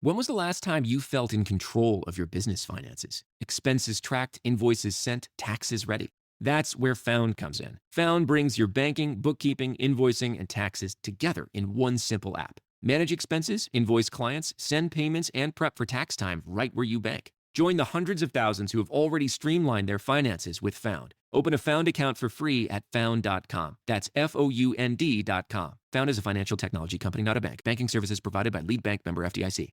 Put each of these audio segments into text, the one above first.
When was the last time you felt in control of your business finances? Expenses tracked, invoices sent, taxes ready. That's where Found comes in. Found brings your banking, bookkeeping, invoicing, and taxes together in one simple app. Manage expenses, invoice clients, send payments, and prep for tax time right where you bank. Join the hundreds of thousands who have already streamlined their finances with Found. Open a Found account for free at found.com. That's FOUND.com. Found is a financial technology company, not a bank. Banking services provided by Lead Bank, member FDIC.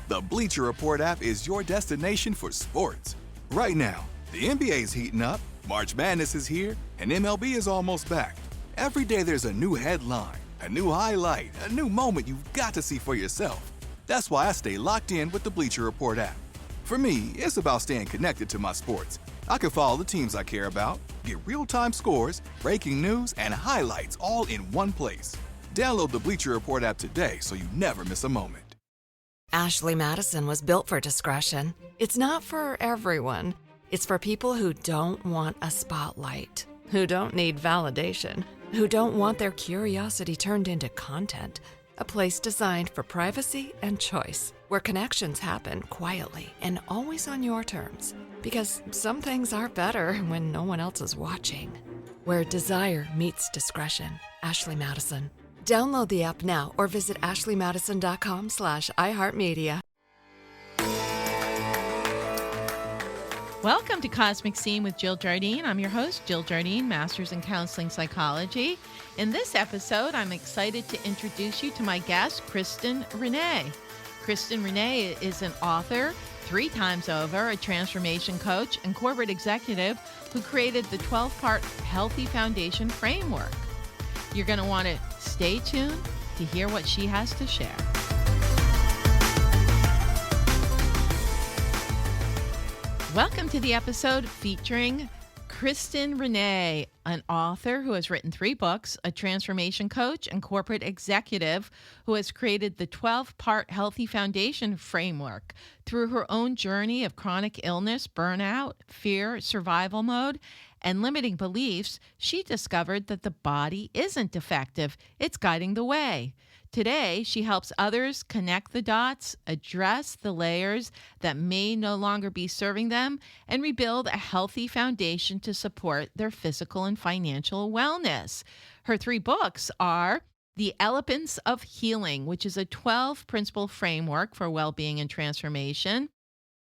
The Bleacher Report app is your destination for sports. Right now, the NBA's heating up, March Madness is here, and MLB is almost back. Every day there's a new headline, a new highlight, a new moment you've got to see for yourself. That's why I stay locked in with the Bleacher Report app. For me, it's about staying connected to my sports. I can follow the teams I care about, get real-time scores, breaking news, and highlights all in one place. Download the Bleacher Report app today so you never miss a moment. Ashley Madison was built for discretion. It's not for everyone. It's for people who don't want a spotlight, who don't need validation, who don't want their curiosity turned into content. A place designed for privacy and choice, where connections happen quietly and always on your terms. Because some things are better when no one else is watching. Where desire meets discretion. Ashley Madison. Download the app now or visit ashleymadison.com/iHeartMedia. Welcome to Cosmic Scene with Jill Jardine. I'm your host, Jill Jardine, Master's in Counseling Psychology. In this episode, I'm excited to introduce you to my guest, Kristen Renee. Kristin Renee is an author, 3 times over, a transformation coach, and corporate executive who created the 12-part Healthy Foundation framework. You're going to want to stay tuned to hear what she has to share. Welcome to the episode featuring Kristin Renee, an author who has written 3 books, a transformation coach, and corporate executive who has created the 12-part Healthy Foundation framework. Through her own journey of chronic illness, burnout, fear, survival mode, and limiting beliefs, she discovered that the body isn't defective, it's guiding the way. Today, she helps others connect the dots, address the layers that may no longer be serving them, and rebuild a healthy foundation to support their physical and financial wellness. Her 3 books are The Elephants of Healing, which is a 12-principle framework for well-being and transformation.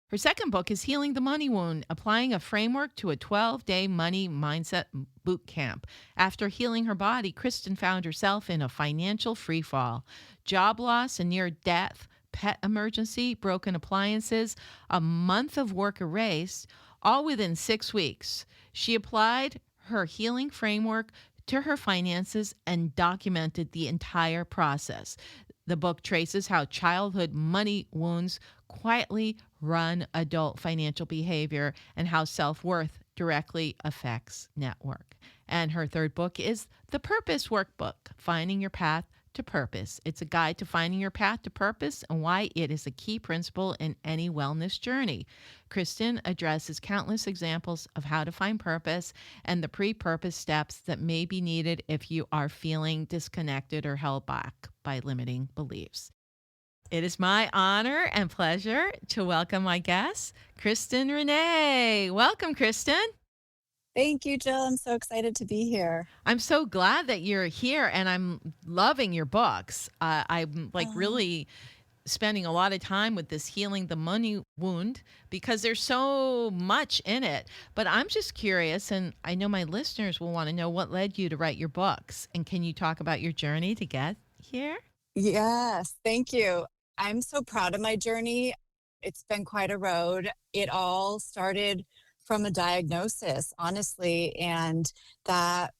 Her second book is Healing the Money Wound, applying a framework to a 12-day money mindset boot camp. After healing her body, Kristin found herself in a financial freefall. Job loss and near death, pet emergency, broken appliances, a month of work erased, all within 6 weeks. She applied her healing framework to her finances and documented the entire process. The book traces how childhood money wounds quietly run adult financial behavior and how self-worth directly affects network. And her third book is The Purpose Workbook, Finding Your Path to Purpose. It's a guide to finding your path to purpose and why it is a key principle in any wellness journey. Kristin addresses countless examples of how to find purpose and the pre-purpose steps that may be needed if you are feeling disconnected or held back by limiting beliefs. It is my honor and pleasure to welcome my guest, Kristin Renee. Welcome, Kristin. Thank you, Jill. I'm so excited to be here. I'm so glad that you're here, and I'm loving your books. I'm really spending a lot of time with this Healing the Money Wound because there's so much in it. But I'm just curious, and I know my listeners will want to know what led you to write your books. And can you talk about your journey to get here? Yes, thank you. I'm so proud of my journey. It's been quite a road. It all started from a diagnosis, honestly, and that,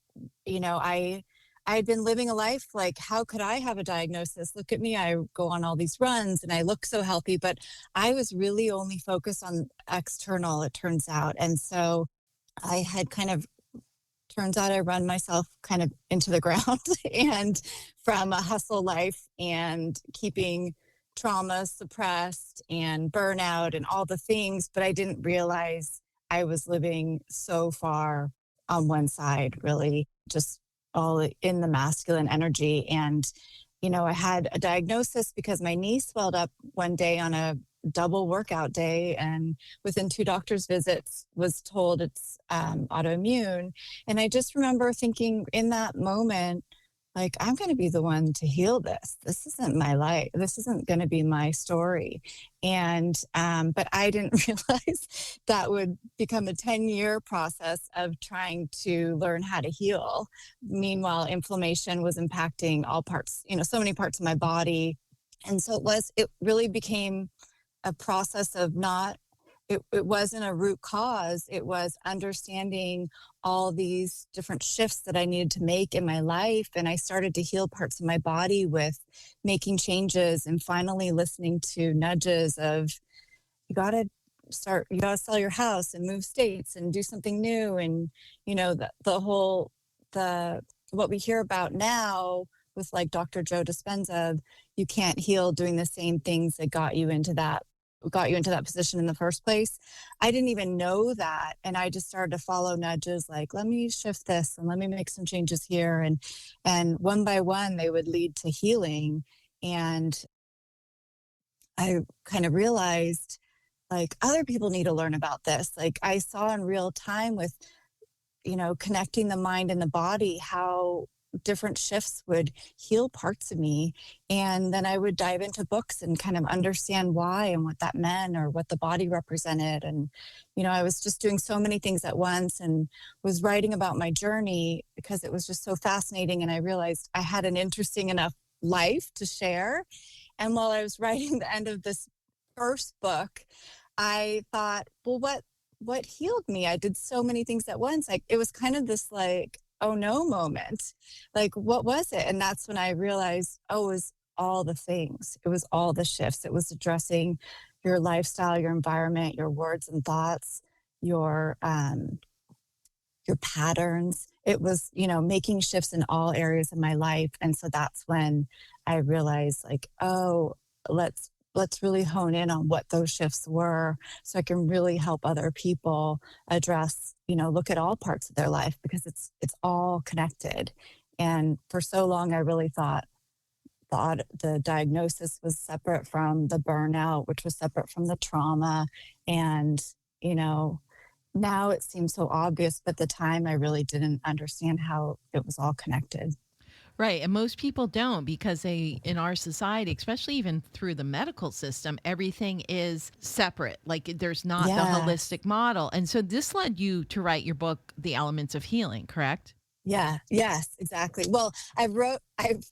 I'd been living a life like, how could I have a diagnosis? Look at me, I go on all these runs and I look so healthy, but I was really only focused on external, it turns out. And so I had turns out I run myself kind of into the ground and from a hustle life and keeping trauma suppressed and burnout and all the things, but I didn't realize I was living so far on one side, really just all in the masculine energy. And I had a diagnosis because my knee swelled up one day on a double workout day, and within 2 doctor's visits was told it's autoimmune. And I just remember thinking in that moment, like, I'm going to be the one to heal this. This isn't my life. This isn't going to be my story. And but I didn't realize that would become a 10-year process of trying to learn how to heal. Meanwhile, inflammation was impacting all parts, so many parts of my body. And so it really became a process of it wasn't a root cause. It was understanding all these different shifts that I needed to make in my life. And I started to heal parts of my body with making changes and finally listening to nudges of, you got to sell your house and move states and do something new. And, what we hear about now with like Dr. Joe Dispenza, you can't heal doing the same things that got you into that position in the first place. I didn't even know that. And I just started to follow nudges like, let me shift this and let me make some changes here. And one by one, they would lead to healing. And I kind of realized like other people need to learn about this. Like I saw in real time with, connecting the mind and the body, how different shifts would heal parts of me. And then I would dive into books and kind of understand why and what that meant or what the body represented. And, I was just doing so many things at once and was writing about my journey because it was just so fascinating. And I realized I had an interesting enough life to share. And while I was writing the end of this first book, I thought, well, what healed me? I did so many things at once. Like it was kind of this like, oh no moment. Like, what was it? And that's when I realized, it was all the things. It was all the shifts. It was addressing your lifestyle, your environment, your words and thoughts, your patterns. It was, making shifts in all areas of my life. And so that's when I realized like, oh, let's really hone in on what those shifts were so I can really help other people address, look at all parts of their life because it's all connected. And for so long, I really thought the diagnosis was separate from the burnout, which was separate from the trauma. And, now it seems so obvious, but at the time I really didn't understand how it was all connected. Right. And most people don't because in our society, especially even through the medical system, everything is separate. Like there's not the holistic model. And so this led you to write your book, The Elements of Healing, correct? Yeah. Yes, exactly. Well, I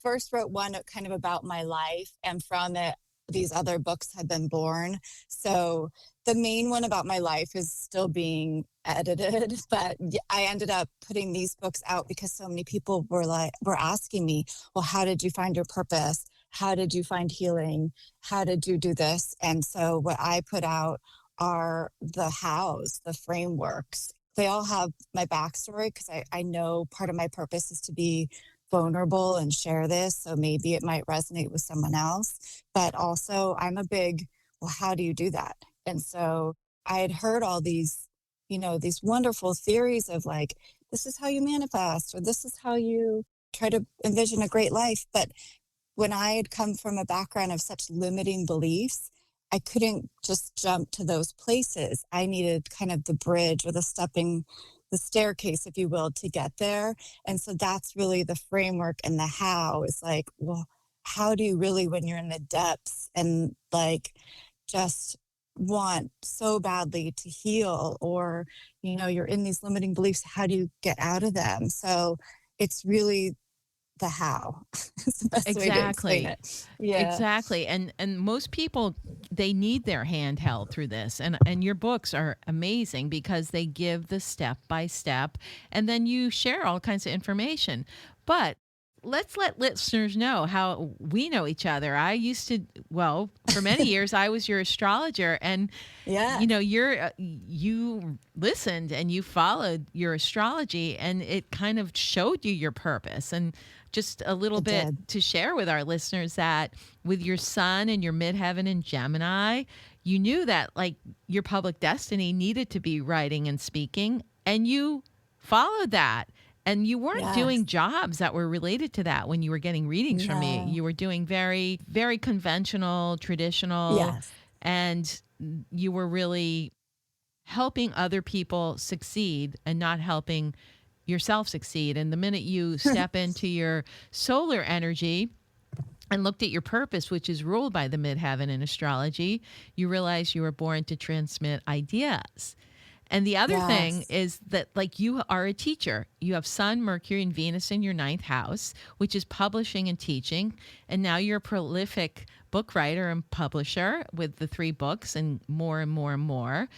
first wrote one kind of about my life, and from it, these other books have been born. So the main one about my life is still being edited, but I ended up putting these books out because so many people were asking me, well, how did you find your purpose? How did you find healing? How did you do this? And so what I put out are the hows, the frameworks. They all have my backstory because I know part of my purpose is to be vulnerable and share this. So maybe it might resonate with someone else. But also I'm a big, well, how do you do that? And so I had heard all these, these wonderful theories of like, this is how you manifest, or this is how you try to envision a great life. But when I had come from a background of such limiting beliefs, I couldn't just jump to those places. I needed kind of the bridge or the staircase, if you will, to get there. And so that's really the framework, and the how is like, well, how do you really, when you're in the depths and like just want so badly to heal, or, you're in these limiting beliefs, how do you get out of them? So it's really the how. It's the best way to explain it. Yeah. Exactly. And most people, they need their hand held through this. And your books are amazing because they give the step by step, and then you share all kinds of information. But let's let listeners know how we know each other. I used to, for many years, I was your astrologer, and you listened and you followed your astrology, and it kind of showed you your purpose. And just a little bit to share with our listeners that with your sun and your midheaven in Gemini, you knew that like your public destiny needed to be writing and speaking, and you followed that. And you weren't Yes. doing jobs that were related to that when you were getting readings from me. No. You were doing very, very conventional, traditional, Yes. and you were really helping other people succeed and not helping yourself succeed. And the minute you step into your solar energy and looked at your purpose, which is ruled by the midheaven in astrology, you realize you were born to transmit ideas. And the other thing Yes. is that, like, you are a teacher. You have Sun, Mercury, and Venus in your ninth house, which is publishing and teaching. And now you're a prolific book writer and publisher with the 3 books and more and more and more.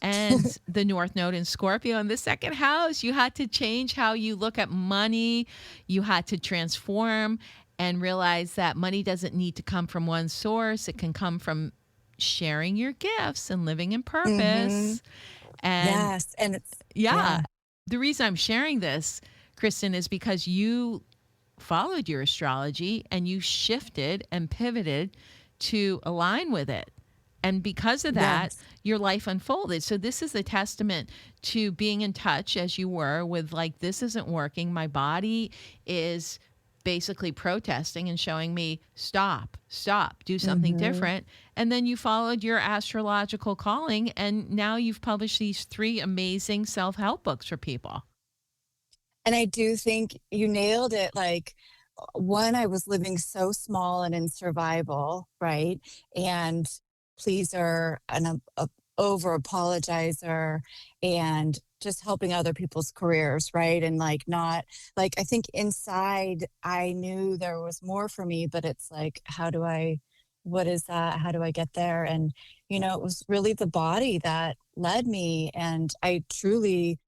And the North Node in Scorpio in the second house, you had to change how you look at money. You had to transform and realize that money doesn't need to come from one source. It can come from sharing your gifts and living in purpose. And Yes. And it's, yeah, the reason I'm sharing this, Kristen, is because you followed your astrology and you shifted and pivoted to align with it. And because of that, Yes. your life unfolded. So this is a testament to being in touch as you were with, like, this isn't working. My body is basically protesting and showing me, stop, do something different. And then you followed your astrological calling, and now you've published these 3 amazing self-help books for people. And I do think you nailed it. Like, one, I was living so small and in survival, right? And pleaser and a over apologizer and just helping other people's careers, right? And like, not like, I think inside I knew there was more for me, but it's like, what is that? How do I get there? And, it was really the body that led me. And I truly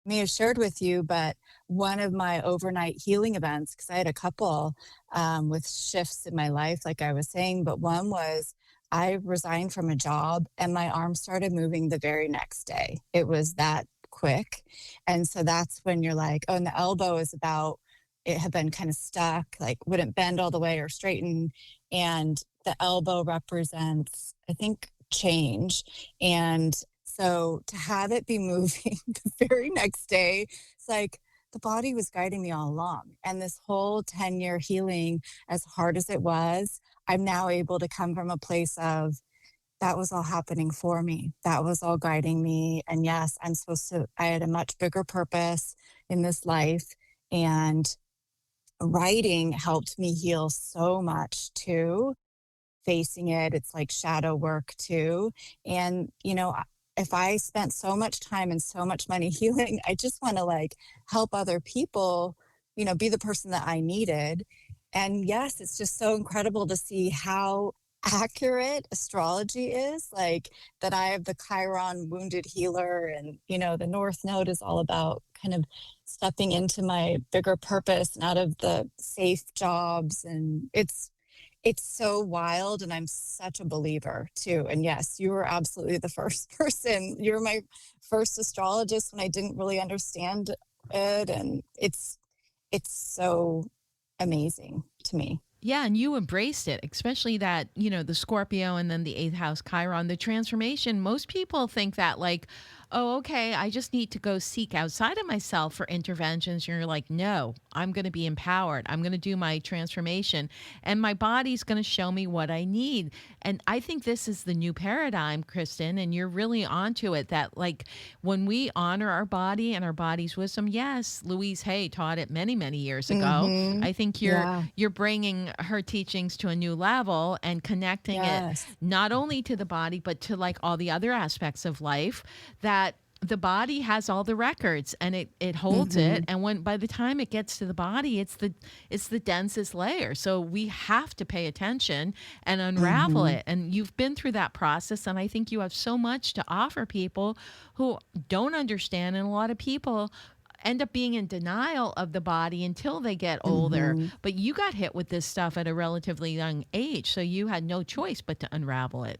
may have shared with you, but one of my overnight healing events, because I had a couple with shifts in my life, like I was saying, but one was I resigned from a job and my arm started moving the very next day. It was that quick. And so that's when you're like, oh, and the elbow is about, it had been kind of stuck, like wouldn't bend all the way or straighten. And the elbow represents, I think, change. And so to have it be moving the very next day, it's like the body was guiding me all along. And this whole 10-year healing, as hard as it was, I'm now able to come from a place of, that was all happening for me. That was all guiding me. And yes, I had a much bigger purpose in this life. And writing helped me heal so much too. Facing it, it's like shadow work too. And, if I spent so much time and so much money healing, I just want to like help other people, be the person that I needed. And yes, it's just so incredible to see how accurate astrology is, like that I have the Chiron wounded healer, and, the North Node is all about kind of stepping into my bigger purpose and out of the safe jobs. And it's so wild, and I'm such a believer too. And yes, you were absolutely the first person. You're my first astrologist when I didn't really understand it, and it's so amazing to me. Yeah, and you embraced it, especially that, the Scorpio and then the 8th house Chiron, the transformation. Most people think that, like, oh, okay, I just need to go seek outside of myself for interventions. And you're like, no, I'm going to be empowered. I'm going to do my transformation, and my body's going to show me what I need. And I think this is the new paradigm, Kristen, and you're really onto it, that, like, when we honor our body and our body's wisdom, yes, Louise Hay taught it many, many years ago. I think you're bringing her teachings to a new level and connecting it not only to the body, but to, like, all the other aspects of life, that the body has all the records, and it holds it. And by the time it gets to the body, it's the densest layer. So we have to pay attention and unravel it. And you've been through that process. And I think you have so much to offer people who don't understand. And a lot of people end up being in denial of the body until they get older. But you got hit with this stuff at a relatively young age. So you had no choice but to unravel it.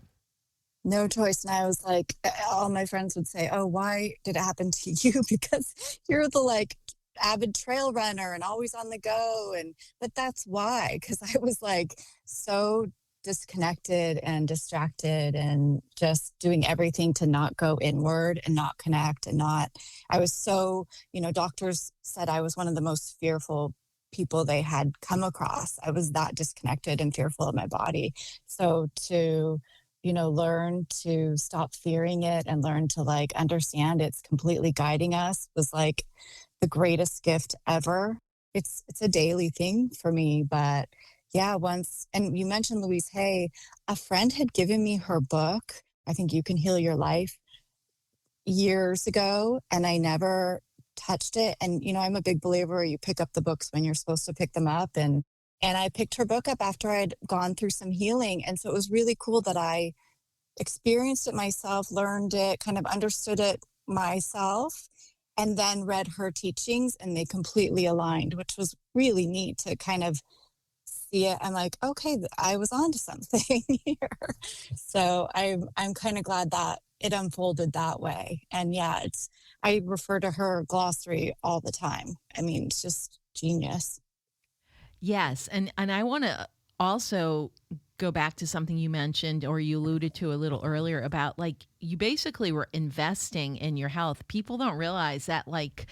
No choice. And I was like, all my friends would say, oh, why did it happen to you? Because you're the like avid trail runner and always on the go. But that's why, because I was like so disconnected and distracted and just doing everything to not go inward and not connect and not, I was so, doctors said I was one of the most fearful people they had come across. I was that disconnected and fearful of my body. So to, learn to stop fearing it and learn to like understand it's completely guiding us was like the greatest gift ever. It's a daily thing for me, but yeah, once, and you mentioned Louise Hay, a friend had given me her book, I Think You Can Heal Your Life, years ago, and I never touched it. And, I'm a big believer you pick up the books when you're supposed to pick them up. And I picked her book up after I'd gone through some healing. And so it was really cool that I experienced it myself, learned it, kind of understood it myself, and then read her teachings, and they completely aligned, which was really neat to kind of see it. I'm like, okay, I was onto something here. So I'm kind of glad that it unfolded that way. And yeah, I refer to her glossary all the time. I mean, it's just genius. Yes, and I want to also go back to something you mentioned or you alluded to a little earlier about like you basically were investing in your health. People don't realize that like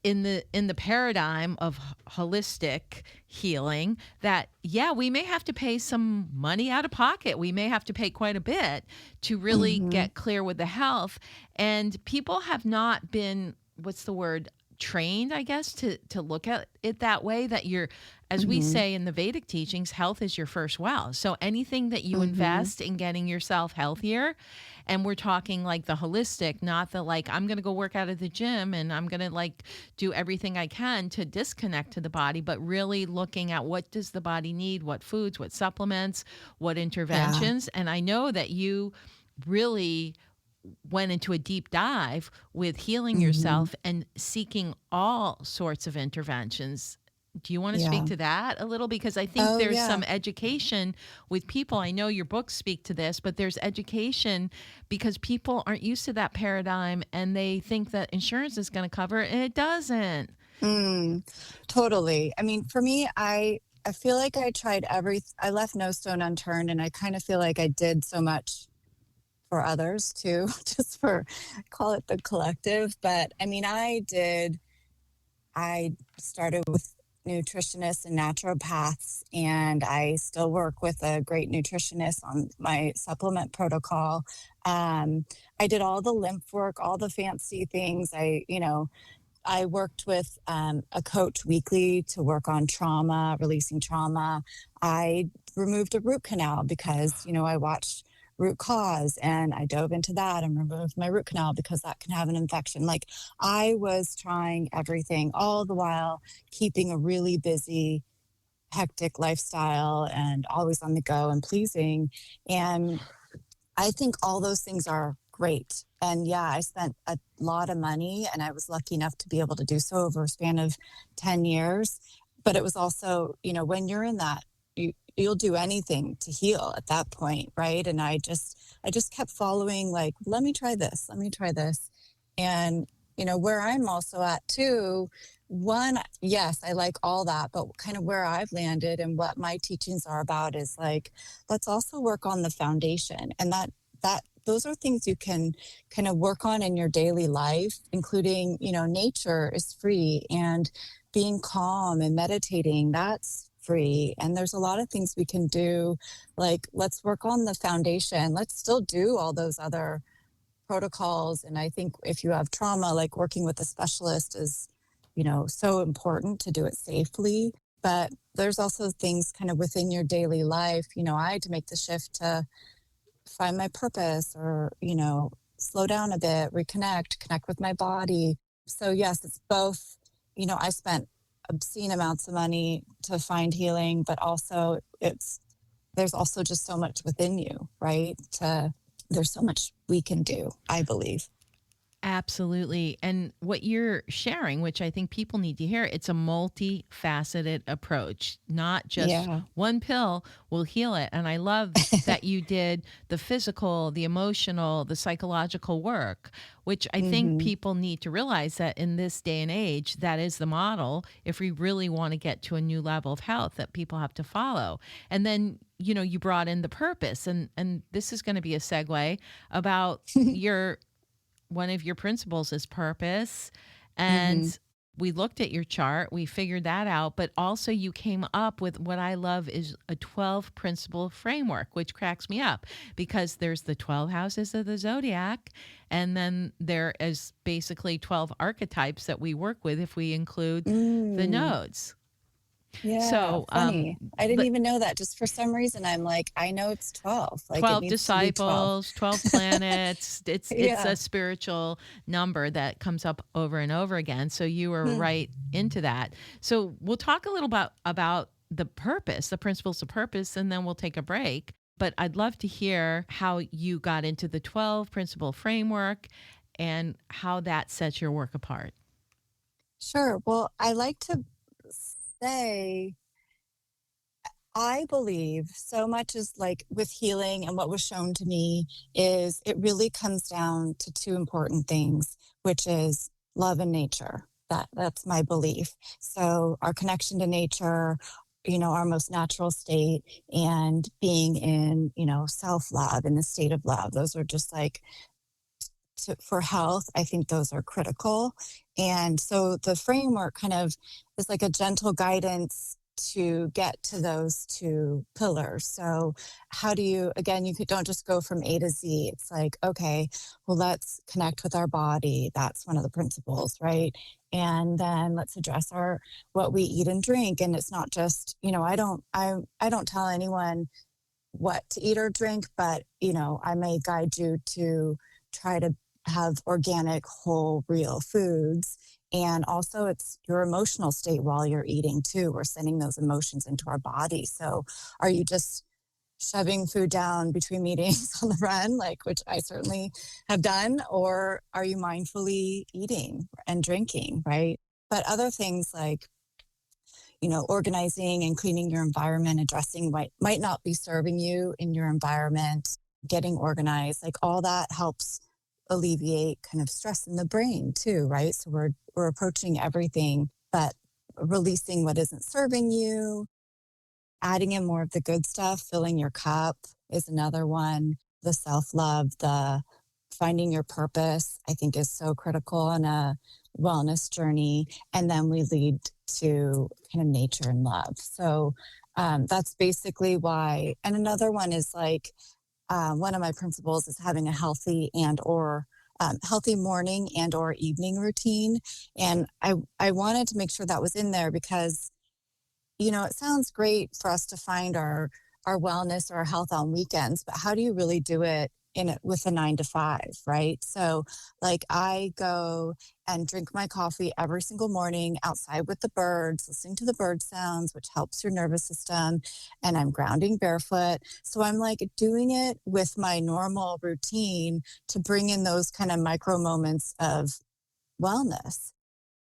in the paradigm of holistic healing that we may have to pay some money out of pocket. We may have to pay quite a bit to really get clear with the health, and people have not been, what's the word, trained, I guess, to look at it that way, that you're, as we say in the Vedic teachings, health is your first wealth. So anything that you invest in getting yourself healthier, and we're talking like the holistic, not the like, I'm going to go work out at the gym and I'm going to like do everything I can to disconnect to the body, but really looking at what does the body need, what foods, what supplements, what interventions. And I know that you really went into a deep dive with healing yourself and seeking all sorts of interventions. Do you want to speak to that a little? Because I think there's some education with people. I know your books speak to this, but there's education because people aren't used to that paradigm and they think that insurance is going to cover it, and it doesn't. Totally. I mean, for me, I feel like I tried I left no stone unturned, and I kind of feel like I did so much for others too, just for, call it the collective. But I mean, I started with nutritionists and naturopaths, and I still work with a great nutritionist on my supplement protocol. I did all the lymph work, all the fancy things. I worked with a coach weekly to work on trauma, releasing trauma. I removed a root canal because, I watched Root Cause, and I dove into that and removed my root canal because that can have an infection. Like, I was trying everything, all the while keeping a really busy, hectic lifestyle and always on the go and pleasing. And I think all those things are great. And yeah, I spent a lot of money, and I was lucky enough to be able to do so over a span of 10 years. But it was also, when you're in that, you'll do anything to heal at that point, right? And I just kept following, like, let me try this. And, where I'm also at too, one, yes, I like all that, but kind of where I've landed and what my teachings are about is like, let's also work on the foundation. And that those are things you can kind of work on in your daily life, including, nature is free, and being calm and meditating, that's free. And there's a lot of things we can do. Like, let's work on the foundation. Let's still do all those other protocols. And I think if you have trauma, like working with a specialist is, so important to do it safely. But there's also things kind of within your daily life. I had to make the shift to find my purpose, or, slow down a bit, connect with my body. So yes, it's both, I spent obscene amounts of money to find healing, but also there's also just so much within you, right? There's so much we can do, I believe. Absolutely. And what you're sharing, which I think people need to hear, it's a multifaceted approach, not just Yeah. one pill will heal it. And I love that you did the physical, the emotional, the psychological work, which I think hmm people need to realize that in this day and age, that is the model if we really want to get to a new level of health that people have to follow. And then, you brought in the purpose, and this is going to be a segue about your one of your principles is purpose. hmm And we looked at your chart, we figured that out, but also you came up with what I love is a 12 principle framework, which cracks me up because there's the 12 houses of the zodiac. And then there is basically 12 archetypes that we work with if we include the Mm. nodes. Yeah, So, funny. I didn't but even know that. Just for some reason, I'm like, I know it's 12. Like it 12 needs to be 12. disciples, 12 planets. It's Yeah. a spiritual number that comes up over and over again. So you were Hmm. right into that. So we'll talk a little about the purpose, the principles of purpose, and then we'll take a break. But I'd love to hear how you got into the 12 principle framework and how that sets your work apart. Sure. Well, I like to say, I believe so much is like with healing and what was shown to me is it really comes down to two important things, which is love and nature. That's my belief. So our connection to nature, our most natural state and being in, self-love in the state of love. Those are just like for health, I think those are critical. And so the framework kind of is like a gentle guidance to get to those two pillars. So how do you, again, don't just go from A to Z. It's like, okay, well, let's connect with our body. That's one of the principles, right? And then let's address what we eat and drink. And it's not just, I don't tell anyone what to eat or drink, but I may guide you to try to have organic, whole, real foods. And also it's your emotional state while you're eating too. We're sending those emotions into our body. So are you just shoving food down between meetings on the run, like which I certainly have done, or are you mindfully eating and drinking, right? But other things like organizing and cleaning your environment, addressing what might not be serving you in your environment, getting organized, like all that helps alleviate kind of stress in the brain too, right? So we're approaching everything, but releasing what isn't serving you, adding in more of the good stuff, filling your cup is another one. The self-love, the finding your purpose, I think is so critical in a wellness journey. And then we lead to kind of nature and love. So that's basically why. And another one is like, one of my principles is having a healthy healthy morning and or evening routine. And I wanted to make sure that was in there because, it sounds great for us to find our wellness or our health on weekends, but how do you really do it with a 9 to 5, right? So like I go and drink my coffee every single morning outside with the birds, listening to the bird sounds, which helps your nervous system. And I'm grounding barefoot. So I'm like doing it with my normal routine to bring in those kind of micro moments of wellness.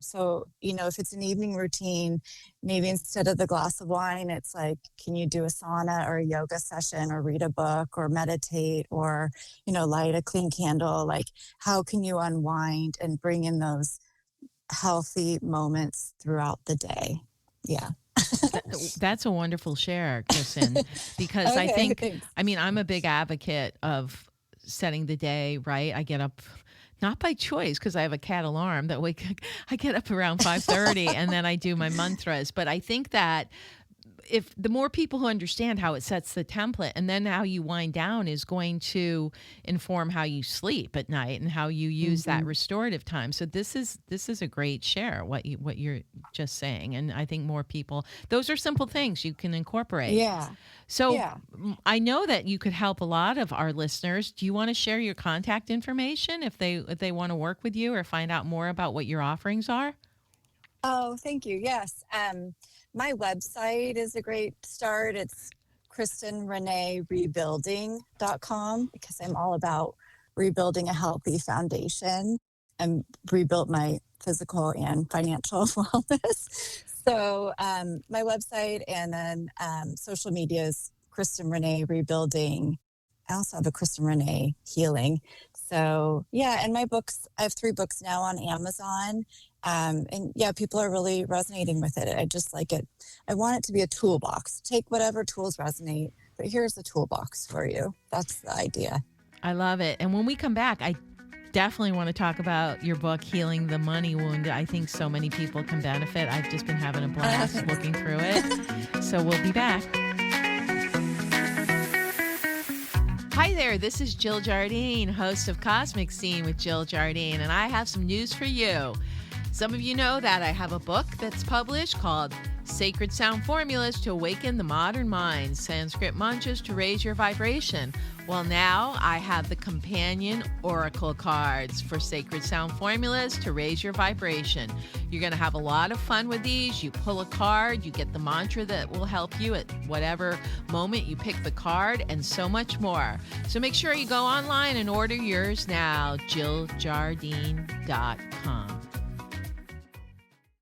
So, if it's an evening routine, maybe instead of the glass of wine, it's like, can you do a sauna or a yoga session or read a book or meditate or, light a clean candle? Like, how can you unwind and bring in those healthy moments throughout the day? Yeah. That's a wonderful share, Kristen, because I Okay, think, thanks. I'm a big advocate of setting the day, right? I get up not by choice because I have a cat alarm that I get up around 5:30 and then I do my mantras. But I think that if the more people who understand how it sets the template and then how you wind down is going to inform how you sleep at night and how you use that Mhm. restorative time. So this is a great share what you're just saying, and I think more people, those are simple things you can incorporate. Yeah. So Yeah. I know that you could help a lot of our listeners. Do you want to share your contact information if they want to work with you or find out more about what your offerings are? Oh, thank you. Yes. My website is a great start. It's KristenReneeRebuilding.com because I'm all about rebuilding a healthy foundation. rebuilt my physical and financial wellness. So my website and then social media is Kristen Renee Rebuilding. I also have a Kristen Renee Healing. So yeah, and my books, I have 3 books now on Amazon. And yeah, people are really resonating with it. I just like it. I want it to be a toolbox. Take whatever tools resonate, but here's the toolbox for you. That's the idea. I love it. And when we come back, I definitely want to talk about your book, Healing the Money Wound. I think so many people can benefit. I've just been having a blast looking through it. So we'll be back. Hi there, this is Jill Jardine, host of Cosmic Scene with Jill Jardine, and I have some news for you. Some of you know that I have a book that's published called Sacred Sound Formulas to Awaken the Modern Mind, Sanskrit Mantras to Raise Your Vibration. Well, now I have the companion oracle cards for Sacred Sound Formulas to Raise Your Vibration. You're going to have a lot of fun with these. You pull a card, you get the mantra that will help you at whatever moment you pick the card, and so much more. So make sure you go online and order yours now, JillJardine.com.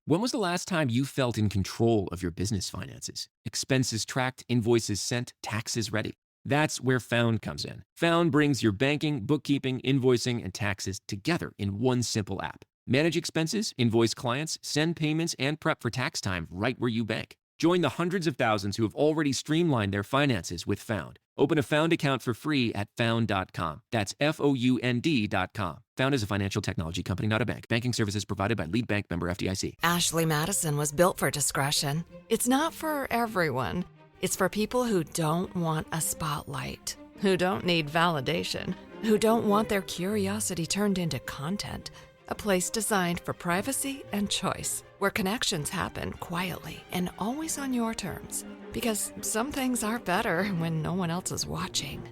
When was the last time you felt in control of your business finances? Expenses tracked, invoices sent, taxes ready. That's where Found comes in. Found brings your banking, bookkeeping, invoicing, and taxes together in one simple app. Manage expenses, invoice clients, send payments, and prep for tax time right where you bank. Join the hundreds of thousands who have already streamlined their finances with Found. Open a Found account for free at found.com. That's FOUND.com. Found is a financial technology company, not a bank. Banking services provided by Lead Bank, member FDIC. Ashley Madison was built for discretion. It's not for everyone. It's for people who don't want a spotlight, who don't need validation, who don't want their curiosity turned into content. A place designed for privacy and choice, where connections happen quietly and always on your terms. Because some things are better when no one else is watching.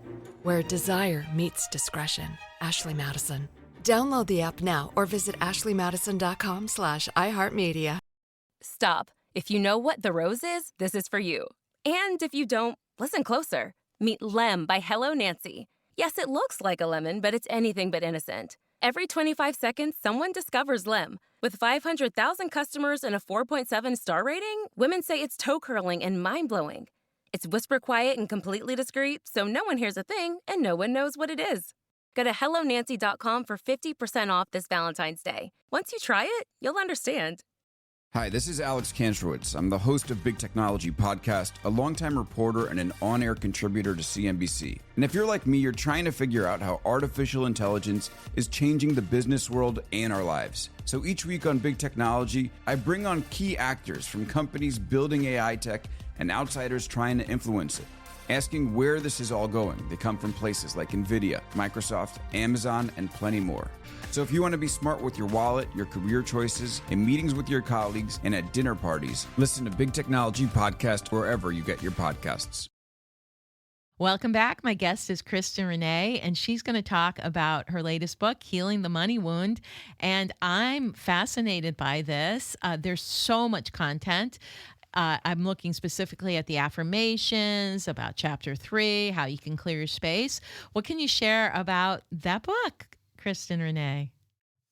Where desire meets discretion. Ashley Madison. Download the app now or visit ashleymadison.com/iHeartMedia. Stop. If you know what the rose is, this is for you. And if you don't, listen closer. Meet Lem by Hello Nancy. Yes, it looks like a lemon, but it's anything but innocent. Every 25 seconds, someone discovers Lem. With 500,000 customers and a 4.7 star rating, women say it's toe-curling and mind-blowing. It's whisper quiet and completely discreet, so no one hears a thing and no one knows what it is. Go to HelloNancy.com for 50% off this Valentine's Day. Once you try it, you'll understand. Hi, this is Alex Kantrowitz. I'm the host of Big Technology Podcast, a longtime reporter and an on-air contributor to CNBC. And if you're like me, you're trying to figure out how artificial intelligence is changing the business world and our lives. So each week on Big Technology, I bring on key actors from companies building AI tech and outsiders trying to influence it, asking where this is all going. They come from places like NVIDIA, Microsoft, Amazon, and plenty more. So if you want to be smart with your wallet, your career choices, in meetings with your colleagues, and at dinner parties, listen to Big Technology Podcast wherever you get your podcasts. Welcome back. My guest is Kristin Renee, and she's going to talk about her latest book, Healing the Money Wound. And I'm fascinated by this. There's so much content. I'm looking specifically at the affirmations, about chapter 3, how you can clear your space. What can you share about that book, Kristin Renee?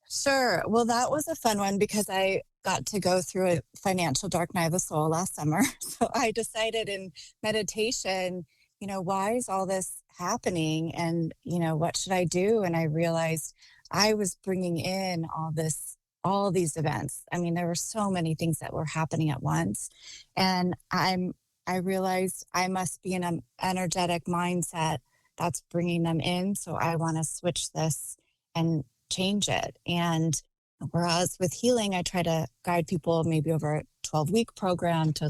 Sure. Well, that was a fun one because I got to go through a financial dark night of the soul last summer. So I decided in meditation, why is all this happening? And, what should I do? And I realized I was bringing in all these events. I mean, there were so many things that were happening at once. And I realized I must be in an energetic mindset that's bringing them in. So I want to switch this and change it. And whereas with healing, I try to guide people maybe over a 12-week program to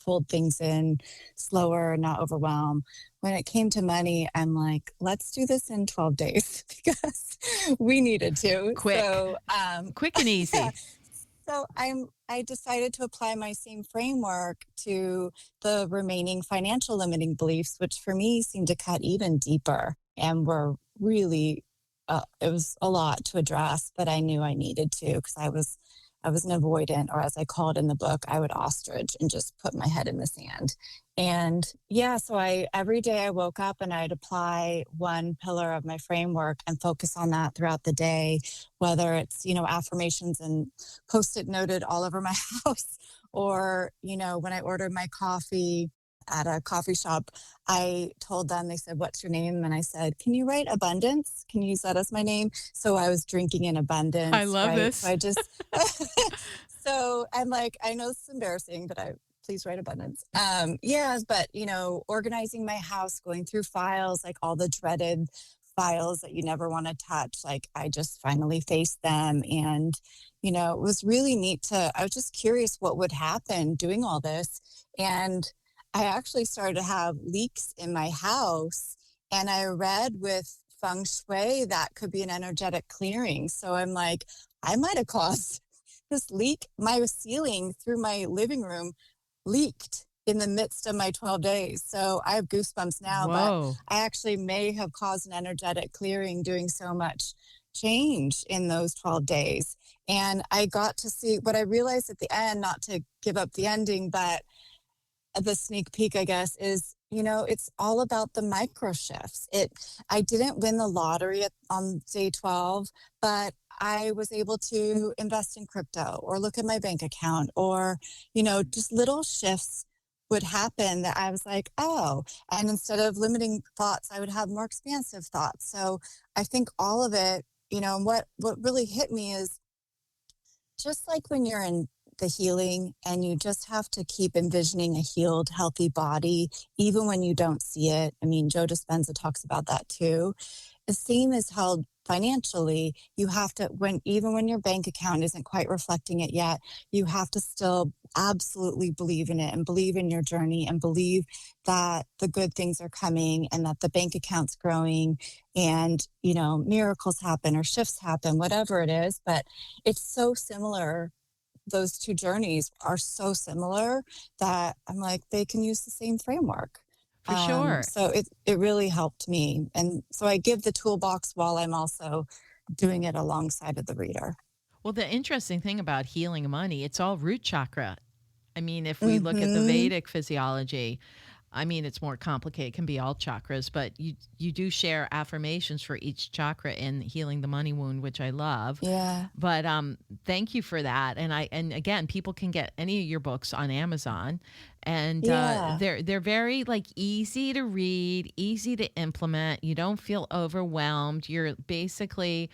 fold things in slower, not overwhelm. When it came to money, I'm like, let's do this in 12 days because we needed to. Quick. So, quick and easy. Yeah. So I decided to apply my same framework to the remaining financial limiting beliefs, which for me seemed to cut even deeper and were really, it was a lot to address, but I knew I needed to because I was I was an avoidant, or as I call it in the book, I would ostrich and just put my head in the sand. And yeah, so every day I woke up and I'd apply one pillar of my framework and focus on that throughout the day, whether it's, affirmations and post-it noted all over my house, or, when I ordered my coffee at a coffee shop, I told them, they said, "What's your name?" And I said, "Can you write abundance? Can you use that as my name?" So I was drinking in abundance. I love right? this. So I just, so I'm like, I know this is embarrassing, but please write abundance. Yeah, but, organizing my house, going through files, like all the dreaded files that you never want to touch, like I just finally faced them. And, it was really neat I was just curious what would happen doing all this. And I actually started to have leaks in my house, and I read with feng shui that could be an energetic clearing. So I'm like, I might have caused this leak. My ceiling through my living room leaked in the midst of my 12 days. So I have goosebumps now, Whoa. but I actually may have caused an energetic clearing doing so much change in those 12 days. And I got to see what I realized at the end, not to give up the ending, but the sneak peek, I guess, is, it's all about the micro shifts. I didn't win the lottery on day 12, but I was able to invest in crypto or look at my bank account, or, just little shifts would happen that I was like, oh, and instead of limiting thoughts, I would have more expansive thoughts. So I think all of it, what really hit me is just like when you're in the healing and you just have to keep envisioning a healed, healthy body, even when you don't see it. I mean, Joe Dispenza talks about that too. The same is held financially. You have to, even when your bank account isn't quite reflecting it yet, you have to still absolutely believe in it and believe in your journey and believe that the good things are coming and that the bank account's growing and, miracles happen or shifts happen, whatever it is. But it's so similar. Those two journeys are so similar that I'm like, they can use the same framework. For sure. So it really helped me. And so I give the toolbox while I'm also doing it alongside of the reader. Well, the interesting thing about healing money, it's all root chakra. I mean, if we look at the Mhm. Vedic physiology, I mean, it's more complicated. It can be all chakras, but you do share affirmations for each chakra in healing the money wound, which I love. Yeah. But thank you for that. And again, people can get any of your books on Amazon, and Yeah. they're very easy to read, easy to implement. You don't feel overwhelmed. You're basically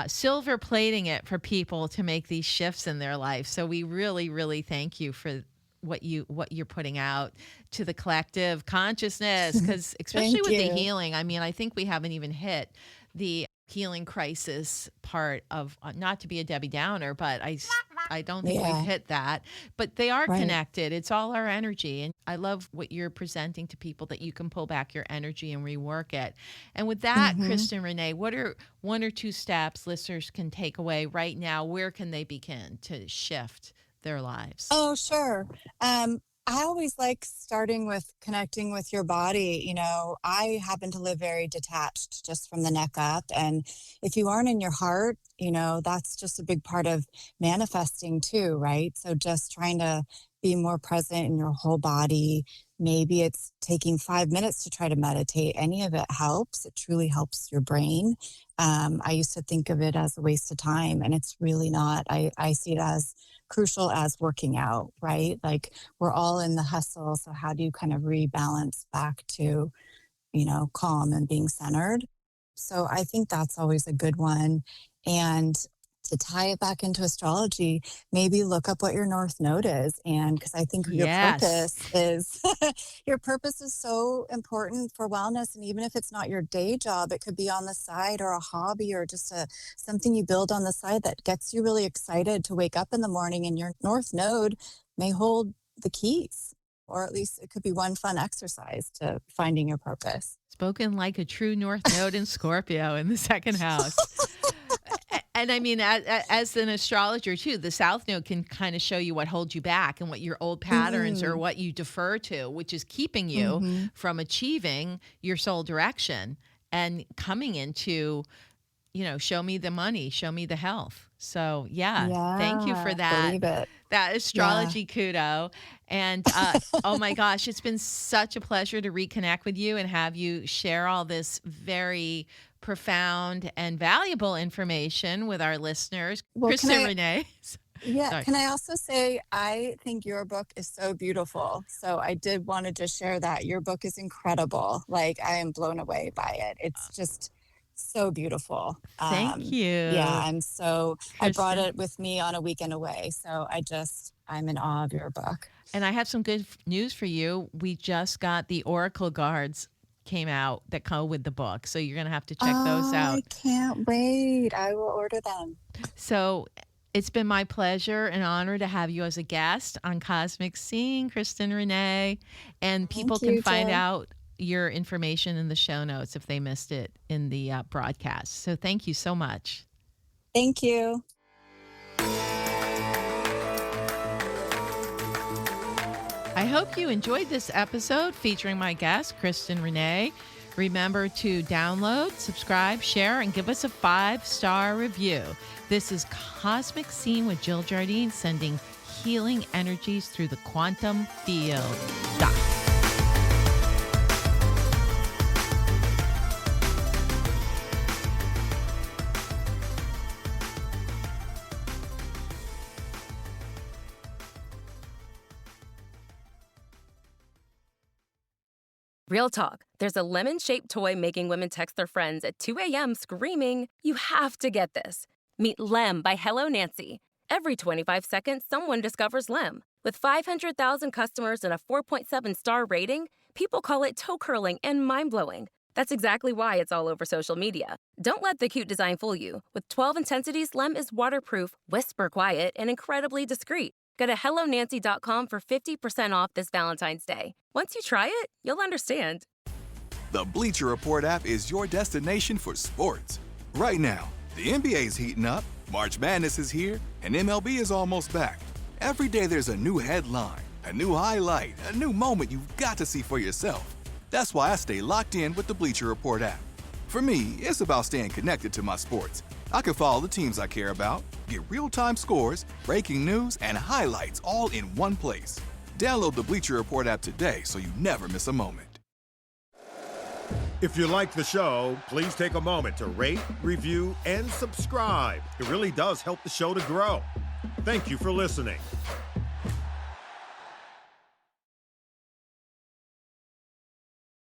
silver plating it for people to make these shifts in their life. So we really, really thank you for what you're putting out to the collective consciousness, because especially Thank with the you. healing, I mean, I think we haven't even hit the healing crisis part of, not to be a Debbie Downer, but I don't think Yeah. we've hit that, but they are Right. connected. It's all our energy. And I love what you're presenting to people, that you can pull back your energy and rework it. And with that, Mhm. Kristen Renee, what are one or two steps listeners can take away right now? Where can they begin to shift their lives? Oh, sure. I always like starting with connecting with your body. I happen to live very detached just from the neck up. And if you aren't in your heart, that's just a big part of manifesting too, right? So just trying to be more present in your whole body. Maybe it's taking 5 minutes to try to meditate. Any of it helps. It truly helps your brain. I used to think of it as a waste of time, and it's really not. I see it as crucial as working out, right? Like we're all in the hustle. So how do you kind of rebalance back to, calm and being centered? So I think that's always a good one. And to tie it back into astrology, maybe look up what your North Node is. And because I think your Yes. purpose is, your purpose is so important for wellness. And even if it's not your day job, it could be on the side or a hobby or just something you build on the side that gets you really excited to wake up in the morning, and your North Node may hold the keys, or at least it could be one fun exercise to finding your purpose. Spoken like a true North Node in Scorpio in the second house. And I mean, as an astrologer too, the South Node can kind of show you what holds you back and what your old patterns or what you defer to, which is keeping you from achieving your soul direction and coming into show me the money, show me the health. So thank you for that. Believe it. That astrology kudo. And oh my gosh, it's been such a pleasure to reconnect with you and have you share all this very profound and valuable information with our listeners. Well, Kristen Renee. Yeah. Sorry. Can I also say, I think your book is so beautiful. So I did want to just share that. Your book is incredible. Like, I am blown away by it. It's just so beautiful. Thank you. Yeah. I brought Kristen. it with me on a weekend away. So I'm in awe of your book. And I have some good news for you. We just got the Oracle Guards came out that come with the book. So you're going to have to check those out. I can't wait. I will order them. So it's been my pleasure and honor to have you as a guest on Cosmic Scene, Kristin Renee. And people Thank you, can find Jill. out your information in the show notes if they missed it in the broadcast. So thank you so much. Thank you. I hope you enjoyed this episode featuring my guest, Kristin Renee. Remember to download, subscribe, share, and give us a 5-star review. This is Cosmic Scene with Jill Jardine, sending healing energies through the quantum field. Real talk. There's a lemon-shaped toy making women text their friends at 2 a.m. screaming, "You have to get this." Meet Lem by Hello Nancy. Every 25 seconds, someone discovers Lem. With 500,000 customers and a 4.7-star rating, people call it toe-curling and mind-blowing. That's exactly why it's all over social media. Don't let the cute design fool you. With 12 intensities, Lem is waterproof, whisper quiet, and incredibly discreet. Go to HelloNancy.com for 50% off this Valentine's Day. Once you try it, you'll understand. The Bleacher Report app is your destination for sports. Right now, the NBA's heating up, March Madness is here, and MLB is almost back. Every day there's a new headline, a new highlight, a new moment you've got to see for yourself. That's why I stay locked in with the Bleacher Report app. For me, it's about staying connected to my sports. I can follow the teams I care about, get real-time scores, breaking news, and highlights all in one place. Download the Bleacher Report app today so you never miss a moment. If you like the show, please take a moment to rate, review, and subscribe. It really does help the show to grow. Thank you for listening.